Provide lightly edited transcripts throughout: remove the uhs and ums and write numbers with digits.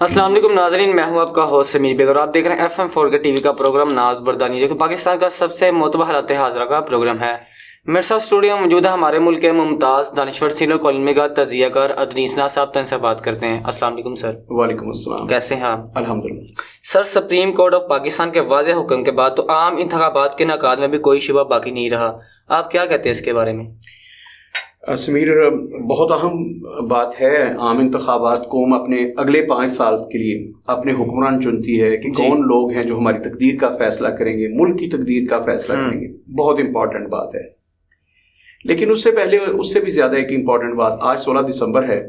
السلام علیکم ناظرین، میں ہوں آپ کا ہوسٹ سمیر بیگ اور آپ دیکھ رہے ہیں FM4 کے ٹی وی کا پروگرام ناز بردانی، جو کہ پاکستان کا سب سے معتبر حالات حاضرہ کا پروگرام ہے۔ میرے ساتھ اسٹوڈیو میں موجود ہے ہمارے ملک کے ممتاز دانشور سینئر کالم نگار تجزیہ کار ادنیس ناز صاحب، تو ان سے بات کرتے ہیں۔ السلام علیکم سر۔ وعلیکم السلام، کیسے ہیں آپ؟ الحمدللہ۔ سر، سپریم کورٹ آف پاکستان کے واضح حکم کے بعد تو عام انتخابات کے انعقاد میں بھی کوئی شبہ باقی نہیں رہا، آپ کیا کہتے ہیں اس کے بارے میں؟ سمیر، بہت اہم بات ہے۔ عام انتخابات قوم اپنے اگلے 5 سال کے لیے اپنے حکمران چنتی ہے کہ کون لوگ ہیں جو ہماری تقدیر کا فیصلہ کریں گے، ملک کی تقدیر کا فیصلہ کریں گے۔ بہت امپورٹنٹ بات ہے، لیکن اس سے پہلے اس سے بھی زیادہ ایک امپورٹنٹ بات، آج 16 دسمبر ہے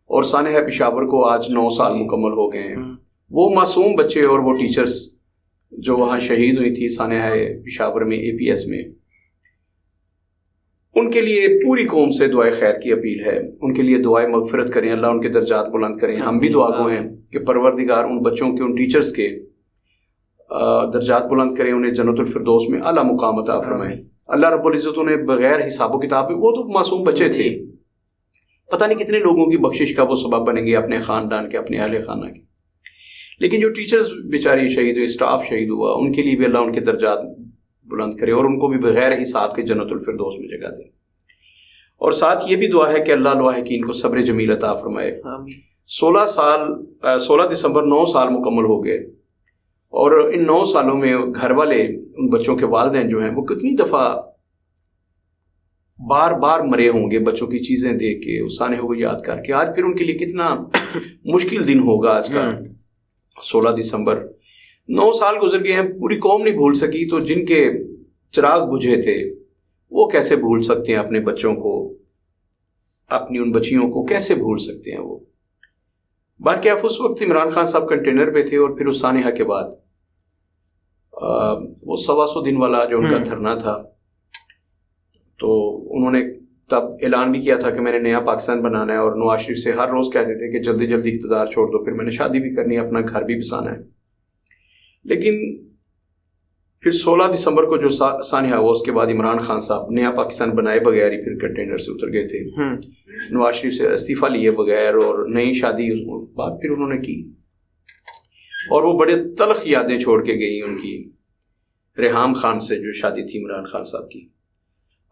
اور سانحہ پشاور کو آج 9 سال مکمل ہو گئے ہیں۔ وہ معصوم بچے اور وہ ٹیچرز جو وہاں شہید ہوئی تھی سانحہ پشاور میں، APS میں، ان کے لیے پوری قوم سے دعائے خیر کی اپیل ہے۔ ان کے لیے دعائے مغفرت کریں، اللہ ان کے درجات بلند کریں۔ ہم بھی دعا گو ہیں کہ پروردگار ان بچوں کے، ان ٹیچرز کے درجات بلند کریں، انہیں جنت الفردوس میں اعلیٰ مقام عطا فرمائیں۔ اللہ رب العزت انہیں بغیر حساب و کتاب، وہ تو معصوم بچے تھے، پتہ نہیں کتنے لوگوں کی بخشش کا وہ سبب بنیں گے، اپنے خاندان کے، اپنے اہل خانہ کے۔ لیکن جو ٹیچرز بیچاری شہید ہوئے، اسٹاف شہید ہوا، ان کے لیے بھی اللہ ان کے درجات بلند کرے اور ان کو بھی بغیر حساب کے جنت الفردوس میں جگہ دے۔ اور ساتھ یہ بھی دعا ہے کہ اللہ لاحقین کو صبر جمیل عطا فرمائے۔ 16 دسمبر 9 سال مکمل ہو گئے، اور ان 9 سالوں میں گھر والے، ان بچوں کے والدین جو ہیں، وہ کتنی دفعہ بار بار مرے ہوں گے بچوں کی چیزیں دیکھ کے، اس سانحے کو یاد کر کے۔ آج پھر ان کے لیے کتنا مشکل دن ہوگا آج کا 16 دسمبر۔ 9 سال گزر گئے ہیں، پوری قوم نہیں بھول سکی، تو جن کے چراغ بجھے تھے وہ کیسے بھول سکتے ہیں اپنے بچوں کو، اپنی ان بچیوں کو کیسے بھول سکتے ہیں وہ؟ باقی اس وقت عمران خان صاحب کنٹینر پہ تھے، اور پھر اس سانحہ کے بعد وہ 125 دن والا جو ان کا دھرنا تھا، تو انہوں نے تب اعلان بھی کیا تھا کہ میں نے نیا پاکستان بنانا ہے، اور نواز شریف سے ہر روز کہتے تھے کہ جلدی جلدی اقتدار چھوڑ دو، پھر میں نے شادی بھی کرنی ہے، اپنا گھر بھی بسانا ہے۔ لیکن پھر 16 دسمبر کو جو سانحہ ہوا، اس کے بعد عمران خان صاحب نیا پاکستان بنائے بغیر ہی پھر کنٹینر سے اتر گئے تھے، نواز شریف سے استعفیٰ لیے بغیر، اور نئی شادی بات پھر انہوں نے کی، اور وہ بڑے تلخ یادیں چھوڑ کے گئی ان کی ریحام خان سے جو شادی تھی عمران خان صاحب کی۔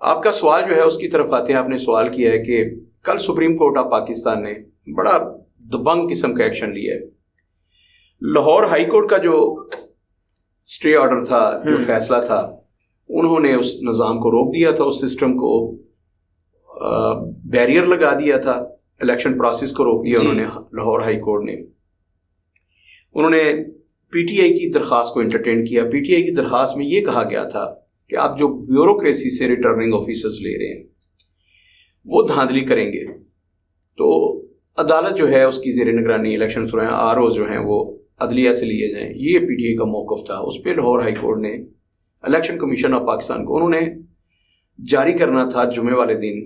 آپ کا سوال جو ہے اس کی طرف آتے ہیں، آپ نے سوال کیا ہے کہ کل سپریم کورٹ آف پاکستان نے بڑا دبنگ قسم کا ایکشن لیا ہے۔ لاہور ہائی کورٹ کا جو اسٹے آرڈر تھا، جو فیصلہ تھا، انہوں نے اس نظام کو روک دیا تھا، اس سسٹم کو بیریئر لگا دیا تھا، الیکشن پروسیس کو روک دیا انہوں نے، لاہور ہائی کورٹ نے۔ انہوں نے PTI کی درخواست کو انٹرٹین کیا۔ PTI کی درخواست میں یہ کہا گیا تھا کہ آپ جو بیوروکریسی سے ریٹرننگ آفیسرز لے رہے ہیں وہ دھاندلی کریں گے، تو عدالت جو ہے اس کی زیر نگرانی الیکشن ROs جو ہیں وہ عدلیہ سے لیے جائیں۔ یہ PTI کا موقف تھا۔ اس پہ لاہور ہائی کورٹ نے الیکشن کمیشن آف پاکستان کو، انہوں نے جاری کرنا تھا جمعے والے دن،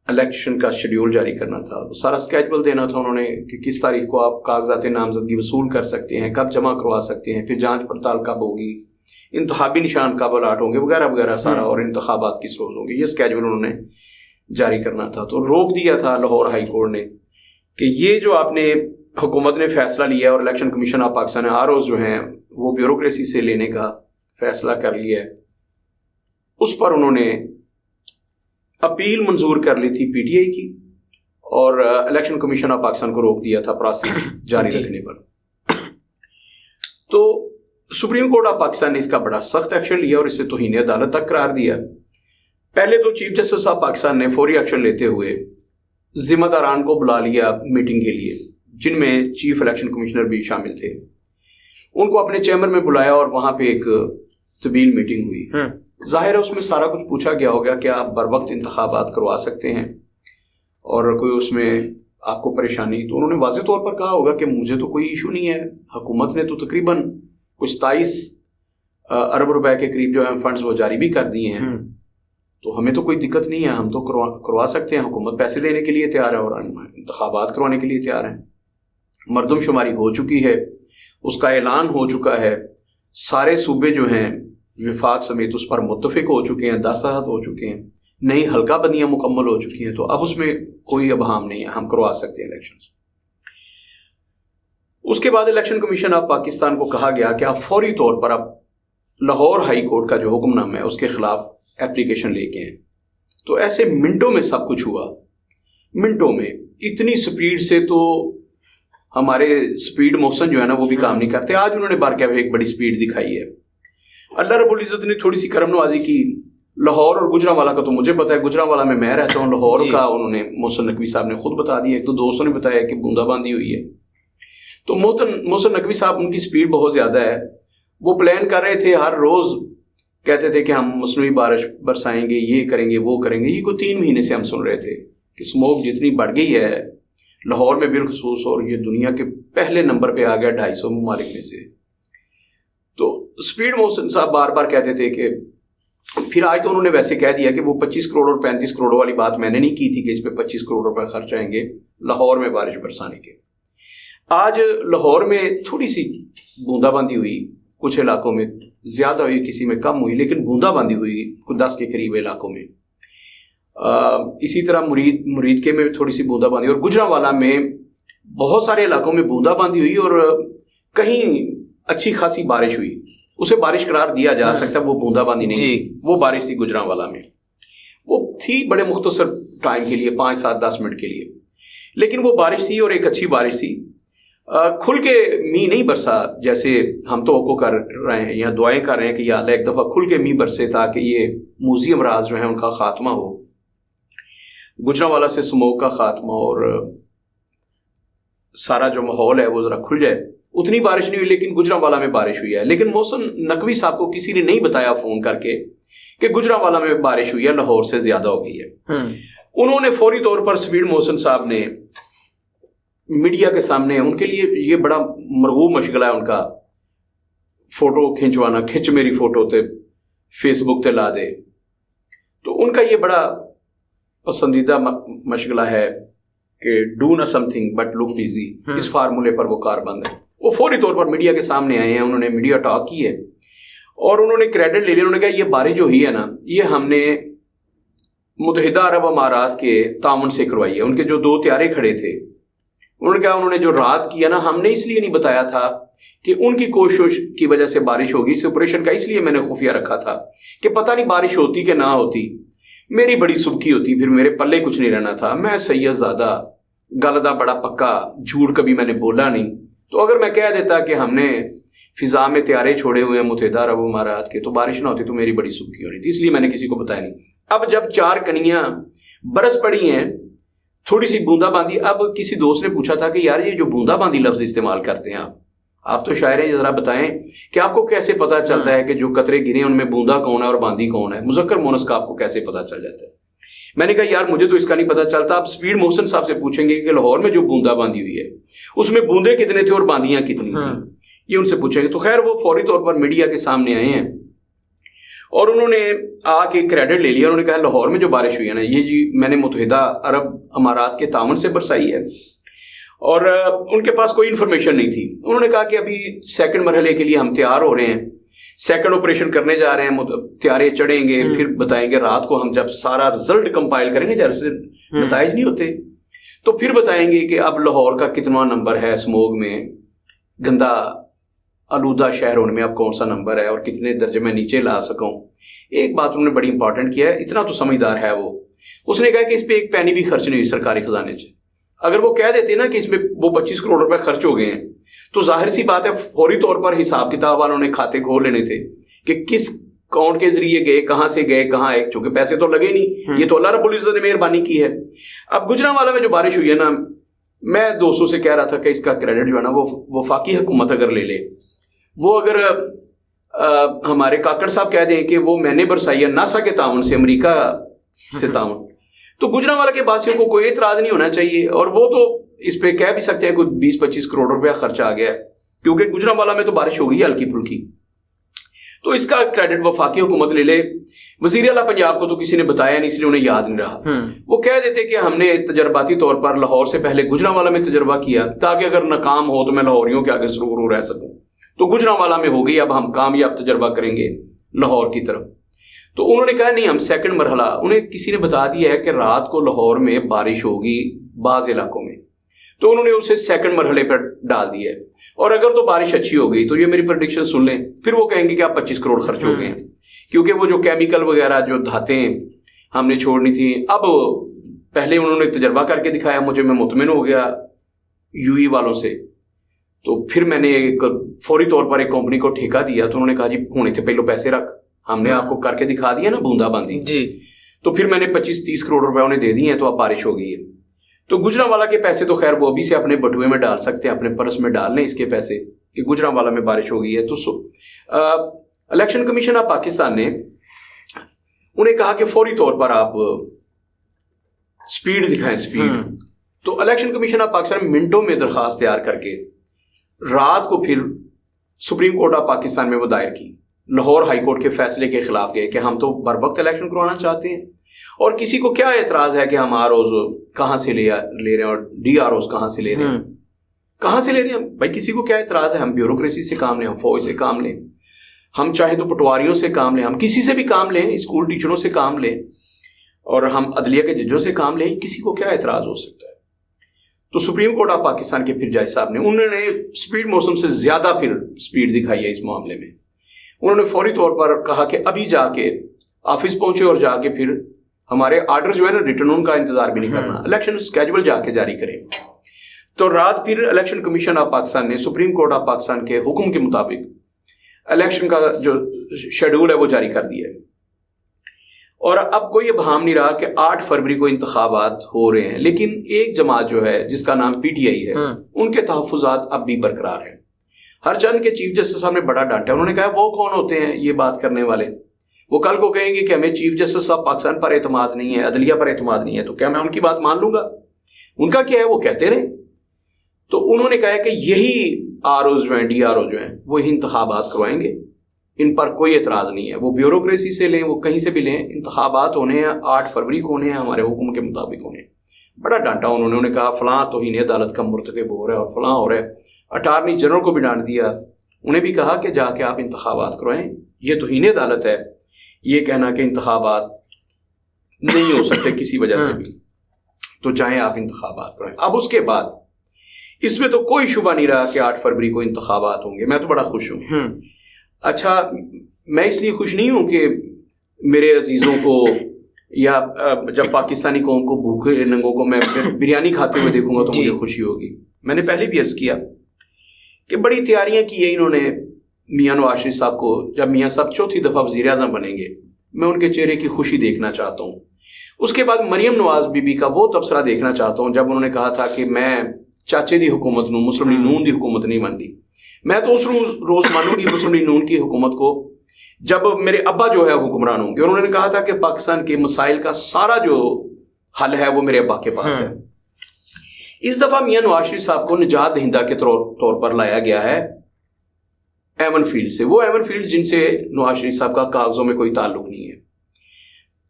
الیکشن کا شیڈیول جاری کرنا تھا، سارا اسکیجول دینا تھا انہوں نے کہ کس تاریخ کو آپ کاغذات نامزدگی وصول کر سکتے ہیں، کب جمع کروا سکتے ہیں، پھر جانچ پڑتال کب ہوگی، انتخابی نشان کب الاٹ ہوں گے، وغیرہ وغیرہ سارا، اور انتخابات کس روز ہوں گے، یہ اسکیجول انہوں نے جاری کرنا تھا۔ تو روک دیا تھا لاہور ہائی کورٹ نے کہ یہ جو آپ نے حکومت نے فیصلہ لیا اور election commission of Pakistan ROs جو ہیں وہ بیوروکریسی سے لینے کا فیصلہ کر لیا ہے، اس پر انہوں نے اپیل منظور کر لی تھی PTI کی، اور الیکشن کمیشن آف پاکستان کو روک دیا تھا پروسیس جاری رکھنے پر۔ تو سپریم کورٹ آف پاکستان نے اس کا بڑا سخت ایکشن لیا اور اسے توہین عدالت تک قرار دیا۔ پہلے تو چیف جسٹس آف پاکستان نے فوری ایکشن لیتے ہوئے ذمہ داران کو بلا لیا میٹنگ کے لیے، جن میں چیف الیکشن کمشنر بھی شامل تھے، ان کو اپنے چیمبر میں بلایا اور وہاں پہ ایک طویل میٹنگ ہوئی۔ ظاہر ہے اس میں سارا کچھ پوچھا گیا ہوگا کہ آپ بر وقت انتخابات کروا سکتے ہیں اور کوئی اس میں آپ کو پریشانی، تو انہوں نے واضح طور پر کہا ہوگا کہ مجھے تو کوئی ایشو نہیں ہے، حکومت نے تو تقریباً کچھ 27 ارب روپے کے قریب جو ہے فنڈز وہ جاری بھی کر دیے ہیں، تو ہمیں تو کوئی دقت نہیں ہے، ہم تو کروا سکتے ہیں، حکومت پیسے دینے کے لیے تیار ہے اور انتخابات کروانے کے لیے تیار ہیں، مردم شماری ہو چکی ہے، اس کا اعلان ہو چکا ہے، سارے صوبے جو ہیں وفاق سمیت اس پر متفق ہو چکے ہیں، دستخط ہو چکے ہیں، نئی حلقہ بندیاں مکمل ہو چکی ہیں، تو اب اس میں کوئی ابہام نہیں ہے، ہم کروا سکتے ہیں الیکشنز۔ اس کے بعد الیکشن کمیشن آف پاکستان کو کہا گیا کہ آپ فوری طور پر آپ لاہور ہائی کورٹ کا جو حکم نامہ ہے اس کے خلاف ایپلیکیشن لے کے ہیں. تو ایسے منٹوں میں سب کچھ ہوا, منٹوں میں. اتنی سپیڈ سے تو ہمارے سپیڈ محسن جو ہے نا وہ بھی کام نہیں کرتے. آج انہوں نے بارکیف ایک بڑی سپیڈ دکھائی ہے. اللہ رب العزت نے تھوڑی سی کرم نوازی کی. لاہور اور گجرانوالا کا تو مجھے پتا ہے, گجرانوالا میں رہتا ہوں. لاہور کا انہوں نے محسن نقوی صاحب نے خود بتا دیا, ایک تو دوستوں نے بتایا کہ بوندا باندی ہوئی ہے. تو محسن نقوی صاحب ان کی سپیڈ بہت زیادہ ہے. وہ پلان کر رہے تھے, ہر روز کہتے تھے کہ ہم مصنوعی بارش برسائیں گے, یہ کریں گے, وہ کریں گے. یہ کوئی 3 مہینے سے ہم سن رہے تھے کہ اسموک جتنی بڑھ گئی ہے لاہور میں بالخصوص, اور یہ دنیا کے پہلے نمبر پہ آ گیا 250 ممالک میں سے. تو سپیڈ محسن صاحب بار بار کہتے تھے کہ پھر آج تو انہوں نے ویسے کہہ دیا کہ وہ 25 کروڑ اور 35 کروڑ والی بات میں نے نہیں کی تھی کہ اس پہ 25 کروڑ روپے خرچ آئیں گے لاہور میں بارش برسانے کے. آج لاہور میں تھوڑی سی بوندا باندی ہوئی, کچھ علاقوں میں زیادہ ہوئی, کسی میں کم ہوئی, لیکن بوندا باندی ہوئی 10 کے قریب علاقوں میں. اسی طرح مرید کے میں تھوڑی سی بوندا باندی, اور گجرانوالا میں بہت سارے علاقوں میں بوندا باندی ہوئی, اور کہیں اچھی خاصی بارش ہوئی. اسے بارش قرار دیا جا سکتا, وہ بوندا باندی نہیں تھی, وہ بارش تھی گجرانوالا میں. وہ تھی بڑے مختصر ٹائم کے لیے, 5, 7, 10 منٹ کے لیے, لیکن وہ بارش تھی اور ایک اچھی بارش تھی. کھل کے می نہیں برسا جیسے ہم توقع کر رہے ہیں یا دعائیں کر رہے ہیں کہ یا اللہ ایک دفعہ کھل کے می برسے تاکہ یہ موذی امراض جو ہیں ان کا خاتمہ ہو, گجرانوالا سے اسموک کا خاتمہ, اور سارا جو ماحول ہے وہ ذرا کھل جائے. اتنی بارش نہیں ہوئی, لیکن گجرانوالا میں بارش ہوئی ہے. لیکن محسن نقوی صاحب کو کسی نے نہیں بتایا فون کر کے کہ گجرانوالا میں بارش ہوئی ہے, لاہور سے زیادہ ہو گئی ہے. انہوں نے فوری طور پر سپیڈ محسن صاحب نے میڈیا کے سامنے, ان کے لیے یہ بڑا مرغوب مشغلہ ہے ان کا, فوٹو کھنچوانا, کھنچ میری فوٹو تے فیس بک تے لا دے. تو ان کا یہ بڑا پسندیدہ مشغلہ ہے کہ ڈو نہ something but look busy. اس فارمولے پر وہ کاربند ہے. وہ فوری طور پر میڈیا کے سامنے آئے ہیں, انہوں نے میڈیا ٹاک کی ہے اور انہوں نے کریڈٹ لے لیا. انہوں نے کہا یہ بارش جو ہوئی ہے نا, یہ ہم نے متحدہ عرب امارات کے تعاون سے کروائی ہے. ان کے جو 2 طیارے کھڑے تھے, انہوں نے کہا انہوں نے جو رات کیا نا, ہم نے اس لیے نہیں بتایا تھا کہ ان کی کوشش کی وجہ سے بارش ہوگی. اس آپریشن کا اس لیے میں نے خفیہ رکھا تھا کہ پتہ نہیں بارش ہوتی کہ نہ ہوتی, میری بڑی سبکی ہوتی, پھر میرے پلے کچھ نہیں رہنا تھا. میں سید زادہ گلدہ بڑا پکا, جھوٹ کبھی میں نے بولا نہیں. تو اگر میں کہہ دیتا کہ ہم نے فضا میں طیارے چھوڑے ہوئے ہیں متحدہ عرب امارات کے, تو بارش نہ ہوتی تو میری بڑی سبکی ہو رہی تھی, اس لیے میں نے کسی کو بتایا نہیں. اب جب 4 کنیاں برس پڑی ہیں, تھوڑی سی بوندا باندی. اب کسی دوست نے پوچھا تھا کہ یار یہ جو بوندا باندی لفظ استعمال کرتے ہیں آپ تو شاعر ہیں, ذرا بتائیں کہ آپ کو کیسے پتا چلتا ہے کہ جو قطرے گرے ان میں بوندا کون ہے اور باندی کون ہے, مذکر مونس کا آپ کو کیسے پتا چل جاتا ہے؟ میں نے کہا یار مجھے تو اس کا نہیں پتا چلتا. آپ سپیڈ محسن صاحب سے پوچھیں گے کہ لاہور میں جو بوندا باندی ہوئی ہے اس میں بوندے کتنے تھے اور باندیاں کتنی تھیں, یہ ان سے پوچھیں گے. تو خیر وہ فوری طور پر میڈیا کے سامنے آئے ہیں اور انہوں نے آ کے کریڈٹ لے لیا. انہوں نے کہا لاہور میں جو بارش ہوئی ہے نا, یہ جی میں نے متحدہ عرب امارات کے تعاون سے برسائی ہے, اور ان کے پاس کوئی انفارمیشن نہیں تھی. انہوں نے کہا کہ ابھی 2nd مرحلے کے لیے ہم تیار ہو رہے ہیں, 2nd آپریشن کرنے جا رہے ہیں, طیارے چڑھیں گے, پھر بتائیں گے رات کو ہم جب سارا رزلٹ کمپائل کریں گے, جیسے نتائج نہیں ہوتے, تو پھر بتائیں گے کہ اب لاہور کا کتنا نمبر ہے اسموگ میں, گندا آلودہ شہر ہونے میں اب کون سا نمبر ہے, اور کتنے درجے میں نیچے لا سکوں. ایک بات انہوں نے بڑی امپورٹنٹ کیا ہے, اتنا تو سمجھدار ہے وہ, اس نے کہا کہ اس پہ ایک پینی بھی خرچ نہیں ہوئی سرکاری خزانے سے. اگر وہ کہہ دیتے نا کہ اس میں وہ 25 کروڑ روپے خرچ ہو گئے ہیں, تو ظاہر سی بات ہے فوری طور پر حساب کتاب والوں نے کھاتے کھول لینے تھے کہ کس اکاؤنٹ کے ذریعے گئے, کہاں سے گئے, کہاں ہے, چونکہ پیسے تو لگے نہیں, یہ تو اللہ رب العزت نے مہربانی کی ہے. اب گجرانوالا میں جو بارش ہوئی ہے نا, میں دوستوں سے کہہ رہا تھا کہ اس کا کریڈٹ جو ہے نا وہ وفاقی حکومت اگر لے لے, وہ اگر ہمارے کاکڑ صاحب کہہ دیں کہ وہ میں نے برسائی ہے ناسا کے تعاون سے, امریکہ سے تعاون, تو گجرانوالا کے باسیوں کو کوئی اعتراض نہیں ہونا چاہیے. اور وہ تو اس پہ کہہ بھی سکتے ہیں کوئی 20-25 کروڑ روپیہ خرچہ آ گیا ہے, کیونکہ گجرانوالا میں تو بارش ہو گئی ہے ہلکی پھلکی. تو اس کا کریڈٹ وفاقی حکومت لے لے. وزیر اعلیٰ پنجاب کو تو کسی نے بتایا نہیں, اس لیے انہیں یاد نہیں رہا. وہ کہہ دیتے کہ ہم نے تجرباتی طور پر لاہور سے پہلے گجرانوالا میں تجربہ کیا تاکہ اگر ناکام ہو تو میں لاہوریوں کے آگے سرو رہ سکوں. تو گجرانوالا میں ہو گئی, اب ہم کامیاب تجربہ کریں گے لاہور کی طرف. تو انہوں نے کہا نہیں, ہم 2nd مرحلہ, انہیں کسی نے بتا دیا ہے کہ رات کو لاہور میں بارش ہوگی بعض علاقوں میں, تو انہوں نے اسے 2nd مرحلے پر ڈال دیا ہے. اور اگر تو بارش اچھی ہو گئی تو یہ میری پریڈکشن سن لیں، پھر وہ کہیں گے کہ آپ 25 کروڑ خرچ ہو گئے ہیں، کیونکہ وہ جو کیمیکل وغیرہ جو دھاتیں ہم نے چھوڑنی تھی، اب پہلے انہوں نے تجربہ کر کے دکھایا مجھے، میں مطمئن ہو گیا UAE والوں سے، تو پھر میں نے ایک فوری طور پر ایک کمپنی کو ٹھیکہ دیا، تو انہوں نے کہا جی ہونے سے پہلے پیسے رکھ، ہم نے آپ کو کر کے دکھا دیا نا بوندا باندی جی، تو پھر میں نے 25-30 کروڑ روپے انہیں دے دیے ہیں، تو اب بارش ہو گئی ہے۔ تو گجرانوالہ کے پیسے تو خیر وہ ابھی سے اپنے بٹوے میں ڈال سکتے ہیں، اپنے پرس میں ڈال لیں اس کے پیسے کہ گجرانوالہ میں بارش ہو گئی ہے۔ تو الیکشن کمیشن آف پاکستان نے انہیں کہا کہ فوری طور پر آپ سپیڈ دکھائیں، سپیڈ۔ تو الیکشن کمیشن آف پاکستان منٹوں میں درخواست تیار کر کے رات کو پھر سپریم کورٹ آف پاکستان میں وہ دائر کی، لاہور ہائی کورٹ کے فیصلے کے خلاف گئے کہ ہم تو بر وقت الیکشن کروانا چاہتے ہیں، اور کسی کو کیا اعتراض ہے کہ ہم ROs کہاں سے لے رہے ہیں اور DROs کہاں سے لے رہے ہیں، کہاں سے لے رہے ہیں بھائی، کسی کو کیا اعتراض ہے؟ ہم بیوروکریسی سے کام لیں، ہم فوج سے کام لیں، ہم چاہیں تو پٹواریوں سے کام لیں، ہم کسی سے بھی کام لیں، اسکول ٹیچروں سے کام لیں، اور ہم عدلیہ کے ججوں سے کام لیں، کسی کو کیا اعتراض ہو سکتا ہے؟ تو سپریم کورٹ آف پاکستان کے پھر جج صاحب نے انہوں نے سپیڈ موسم سے زیادہ پھر سپیڈ دکھائی ہے اس معاملے میں۔ انہوں نے فوری طور پر کہا کہ ابھی جا کے آفس پہنچے اور جا کے پھر ہمارے آرڈر جو ہے نا ریٹرن، ان کا انتظار بھی نہیں کرنا، الیکشن اسکیجول جا کے جاری کریں۔ تو رات پھر الیکشن کمیشن آف پاکستان نے سپریم کورٹ آف پاکستان کے حکم کے مطابق الیکشن کا جو شیڈول ہے وہ جاری کر دیا ہے، اور اب کوئی ابہام نہیں رہا کہ 8 فروری کو انتخابات ہو رہے ہیں، لیکن ایک جماعت جو ہے جس کا نام PTI ہے، ان کے تحفظات اب بھی برقرار ہیں۔ ہر چند کے چیف جسٹس صاحب نے بڑا ڈانٹا، انہوں نے کہا وہ کون ہوتے ہیں یہ بات کرنے والے؟ وہ کل کو کہیں گے کہ ہمیں چیف جسٹس صاحب پاکستان پر اعتماد نہیں ہے، عدلیہ پر اعتماد نہیں ہے، تو کیا میں ان کی بات مان لوں گا؟ ان کا کیا ہے، وہ کہتے رہے۔ تو انہوں نے کہا کہ یہی ROs جو ہیں، DRO جو ہیں، وہی انتخابات کروائیں گے، ان پر کوئی اعتراض نہیں ہے، وہ بیوروکریسی سے لیں، وہ کہیں سے بھی لیں، انتخابات ہونے ہیں، 8 فروری کو ہونے ہیں، ہمارے حکم کے مطابق ہونے ہیں۔ بڑا ڈانٹا انہوں نے کہا فلاں توہین عدالت کا مرتکب ہو رہا ہے اور فلاں ہو رہا ہے۔ اٹارنی جنرل کو بھی ڈانٹ دیا، انہیں بھی کہا کہ جا کے آپ انتخابات کروائیں، یہ توہین عدالت ہے یہ کہنا کہ انتخابات نہیں ہو سکتے کسی وجہ سے بھی، تو جائیں آپ انتخابات کرائیں۔ اب اس کے بعد اس میں تو کوئی شبہ نہیں رہا کہ 8 فروری کو انتخابات ہوں گے۔ میں تو بڑا خوش ہوں۔ اچھا، میں اس لیے خوش نہیں ہوں کہ میرے عزیزوں کو یا جب پاکستانی قوم کو بھوکے ننگوں کو میں بریانی کھاتے ہوئے دیکھوں گا تو مجھے خوشی ہوگی۔ میں نے پہلے بھی عرض کیا کہ بڑی تیاریاں کی ہیں انہوں نے میاں نواز شریف صاحب کو، جب میاں صاحب چوتھی دفعہ وزیر اعظم بنیں گے، میں ان کے چہرے کی خوشی دیکھنا چاہتا ہوں۔ اس کے بعد مریم نواز بی بی کا وہ تبصرہ دیکھنا چاہتا ہوں جب انہوں نے کہا تھا کہ میں چاچے دی حکومت نوں، مسلم لیگ نون دی حکومت نہیں بن رہی۔ میں تو اس روز مانوں گی مسلم لیگ نون کی حکومت کو جب میرے ابا جو ہے حکمران ہوں گے، اور انہوں نے کہا تھا کہ پاکستان کے مسائل کا سارا جو حل ہے وہ میرے ابا کے پاس ہے۔ اس دفعہ میاں نواز شریف صاحب کو نجات دہندہ کے طور پر لایا گیا ہے ایون فیلڈ سے، وہ ایون فیلڈ جن سے نواز شریف صاحب کا کاغذوں میں کوئی تعلق نہیں ہے۔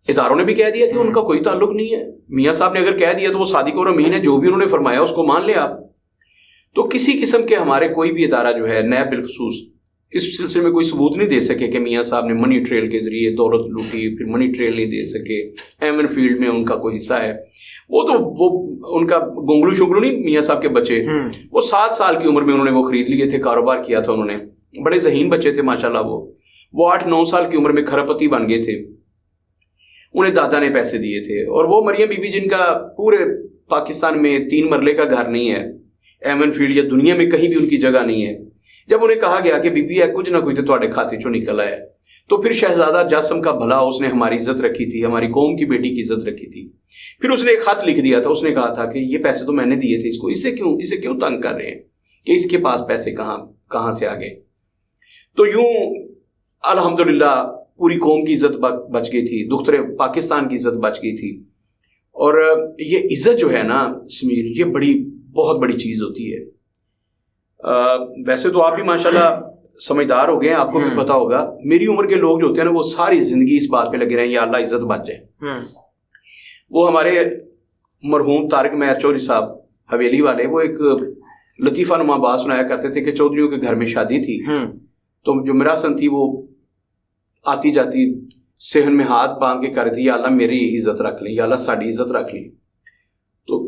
اداروں نے بھی کہہ دیا کہ ان کا کوئی تعلق نہیں ہے۔ میاں صاحب نے اگر کہہ دیا تو وہ صادق اور امین ہے، جو بھی انہوں نے فرمایا اس کو مان لیں آپ۔ تو کسی قسم کے ہمارے کوئی بھی ادارہ جو ہے نیب بالخصوص اس سلسلے میں کوئی ثبوت نہیں دے سکے کہ میاں صاحب نے منی ٹریل کے ذریعے دولت لوٹی، پھر منی ٹریل نہیں دے سکے، ایمن فیلڈ میں ان کا کوئی حصہ ہے۔ وہ ان کا گونگلو شنگلو نہیں، میاں صاحب کے بچے، وہ 7 سال کی عمر میں انہوں نے وہ خرید لیے تھے، کاروبار کیا تھا انہوں نے، بڑے ذہین بچے تھے ماشاءاللہ۔ وہ 8-9 سال کی عمر میں کھرپتی بن گئے تھے، انہیں دادا نے پیسے دیے تھے۔ اور وہ مریم بی بی جن کا پورے پاکستان میں 3 مرلے کا گھر نہیں ہے، ایمن فیلڈ یا دنیا میں کہیں بھی ان کی جگہ نہیں ہے، جب انہیں کہا گیا کہ بی بی ہے کچھ نہ کچھ تو تواڈے کھاتے چوں نکل آیا، تو پھر شہزادہ جاسم کا بھلا اس نے ہماری عزت رکھی تھی، ہماری قوم کی بیٹی کی عزت رکھی تھی۔ پھر اس نے ایک خط لکھ دیا تھا، اس نے کہا تھا کہ یہ پیسے تو میں نے دیے تھے اس کو، اسے کیوں تنگ کر رہے ہیں کہ اس کے پاس پیسے کہاں سے آ گئے۔ تو یوں الحمدللہ پوری قوم کی عزت بچ گئی تھی، دختر پاکستان کی عزت بچ گئی تھی۔ اور یہ عزت جو ہے نا سمیر، یہ بہت بڑی چیز ہوتی ہے۔ ویسے تو آپ بھی ماشاءاللہ سمجھدار ہو گئے ہیں، آپ کو بھی پتا ہوگا، میری عمر کے لوگ جو ہوتے ہیں نا وہ ساری زندگی اس بات پہ لگے رہے ہیں یا اللہ عزت بچ جائے۔ وہ ہمارے مرحوم طارق مہر چودھری صاحب حویلی والے، وہ ایک لطیفہ نما بات سنایا کرتے تھے کہ چودھریوں کے گھر میں شادی تھی، تو جو میراثن تھی وہ آتی جاتی صحن میں ہاتھ باندھ کے کر رہی تھی، یا اللہ میری عزت رکھ لی، یا اللہ ساڑی عزت رکھ لی۔ تو